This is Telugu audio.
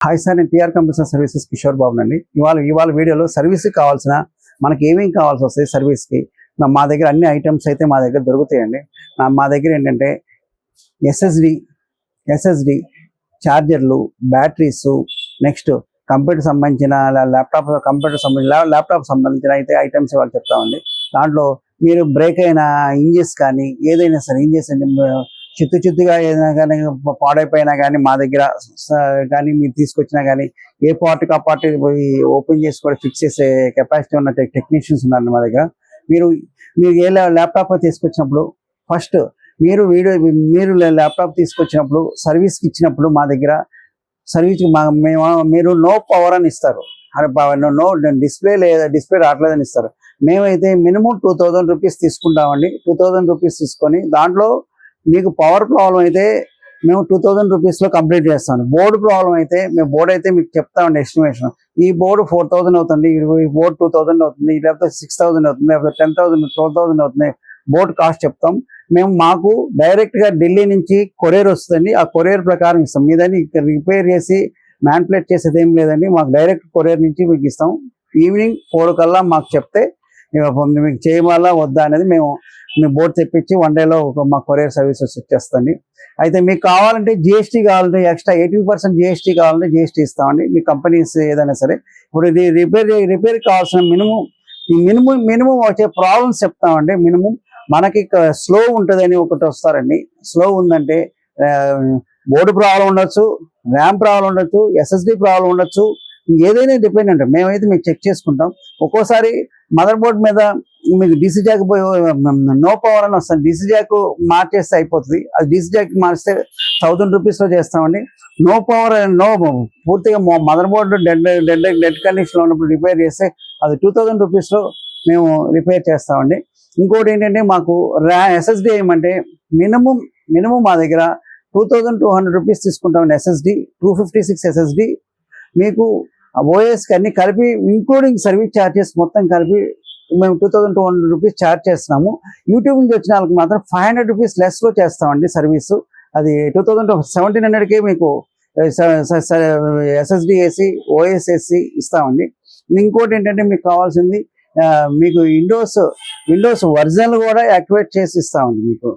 హాయ్ సార్, నేను TR computer services Kishore Babu అండి. ఇవాళ వీడియోలో సర్వీస్కి కావాల్సిన మనకి ఏమేమి కావాల్సి వస్తాయి సర్వీస్కి మా దగ్గర అన్ని ఐటమ్స్ అయితే మా దగ్గర దొరుకుతాయండి. మా దగ్గర ఏంటంటే ఎస్ఎస్డి ఛార్జర్లు, బ్యాటరీస్, నెక్స్ట్ కంప్యూటర్ సంబంధించిన ల్యాప్టాప్ సంబంధించిన అయితే ఐటమ్స్ ఇవాళ చెప్తామండి. దాంట్లో మీరు బ్రేక్ అయిన ఇంజిన్స్ కానీ ఏదైనా సరే ఇంజిన్స్ చిత్తుగా ఏదైనా కానీ పాడైపోయినా కానీ మా దగ్గర కానీ మీరు తీసుకొచ్చినా కానీ ఏ పార్ట్కి ఆ పార్ట్ ఓపెన్ చేసి కూడా ఫిక్స్ చేసే కెపాసిటీ ఉన్న టెక్నీషియన్స్ ఉన్నారు మా దగ్గర. మీరు ఏ ల్యాప్టాప్ తీసుకొచ్చినప్పుడు ఫస్ట్ మీరు ల్యాప్టాప్ తీసుకొచ్చినప్పుడు సర్వీస్కి ఇచ్చినప్పుడు మా దగ్గర మీరు నో పవర్ అని ఇస్తారు. నో డిస్ప్లే రావట్లేదని ఇస్తారు. మేమైతే మినిమం 2000 రూపీస్ తీసుకుంటామండి. 2000 రూపీస్ తీసుకొని దాంట్లో మీకు పవర్ ప్రాబ్లం అయితే మేము 2000 రూపీస్లో కంప్లీట్ చేస్తాం. బోర్డు ప్రాబ్లం అయితే బోర్డు అయితే మీకు చెప్తామండి ఎస్టిమేషన్. ఈ బోర్డు 4000 అవుతుంది, ఈ బోర్డు 2000 అవుతుంది, లేకపోతే 6000 అవుతుంది, లేకపోతే 10,000 12,000 అవుతుంది. బోర్డు కాస్ట్ చెప్తాం. మాకు డైరెక్ట్గా ఢిల్లీ నుంచి కొరియర్ వస్తుందండి. ఆ కొరియర్ ప్రకారం ఇస్తాం. మీదని రిపేర్ చేసి మ్యాన్పులేట్ చేసేది ఏం లేదండి. మాకు డైరెక్ట్ కొరియర్ నుంచి మీకు ఇస్తాం. ఈవినింగ్ 4 కల్లా మాకు చెప్తే మీకు చేయమల్లా వద్దా అనేది మీ బోర్డు తెప్పించి 1 డేలో మా కొరియర్ సర్వీసెస్ ఇచ్చేస్తుంది. అయితే మీకు కావాలంటే జిఎస్టీ కావాలంటే ఎక్స్ట్రా 18% జిఎస్టీ కావాలంటే జిఎస్టీ ఇస్తామండి. మీ కంపెనీస్ ఏదైనా సరే. ఇప్పుడు ఇది రిపేర్ కావాల్సిన మినిమం వచ్చే ప్రాబ్లమ్స్ చెప్తామండి. మినిమం మనకి స్లో ఉంటుందని ఒకటి వస్తారండి. స్లో ఉందంటే బోర్డు ప్రాబ్లం ఉండొచ్చు, ర్యామ్ ప్రాబ్లం ఉండొచ్చు, ఎస్ఎస్డి ప్రాబ్లం ఉండొచ్చు, ఏదైనా డిపెండ్ ఉంటుంది. మేమైతే మేము చెక్ చేసుకుంటాం. ఒక్కోసారి మదర్ బోర్డ్ మీద మీకు డీసీ జాక్ నో పవర్ అని వస్తుంది. డీసీ జాక్ మార్చేస్తే అయిపోతుంది. అది డీసీ జాక్ మార్చితే 1000 రూపీస్లో చేస్తామండి. నో పవర్ పూర్తిగా మదర్ బోర్డు డెడ్ కండిషన్లో ఉన్నప్పుడు రిపేర్ చేస్తే అది 2000 రూపీస్లో మేము రిపేర్ చేస్తామండి. ఇంకోటి ఏంటంటే మాకు ఎస్ఎస్డి ఏమంటే మినిమం మా దగ్గర 2200 రూపీస్ తీసుకుంటామండి. ఎస్ఎస్డి 256 ఎస్ఎస్డి మీకు ఓఎస్కి అన్ని కలిపి ఇంక్లూడింగ్ సర్వీస్ ఛార్జెస్ మొత్తం కలిపి మేము 2200 రూపీస్ ఛార్జ్ చేస్తున్నాము. యూట్యూబ్ నుంచి వచ్చిన వాళ్ళకి మాత్రం 500 రూపీస్ లెస్లో చేస్తామండి సర్వీసు. అది 1700కే మీకు ఎస్ఎస్డి వేసి ఓఎస్ వేసి ఇస్తామండి. ఇంకోటి ఏంటంటే మీకు కావాల్సింది మీకు విండోస్ ఒరిజినల్ కూడా యాక్టివేట్ చేసి ఇస్తామండి. మీకు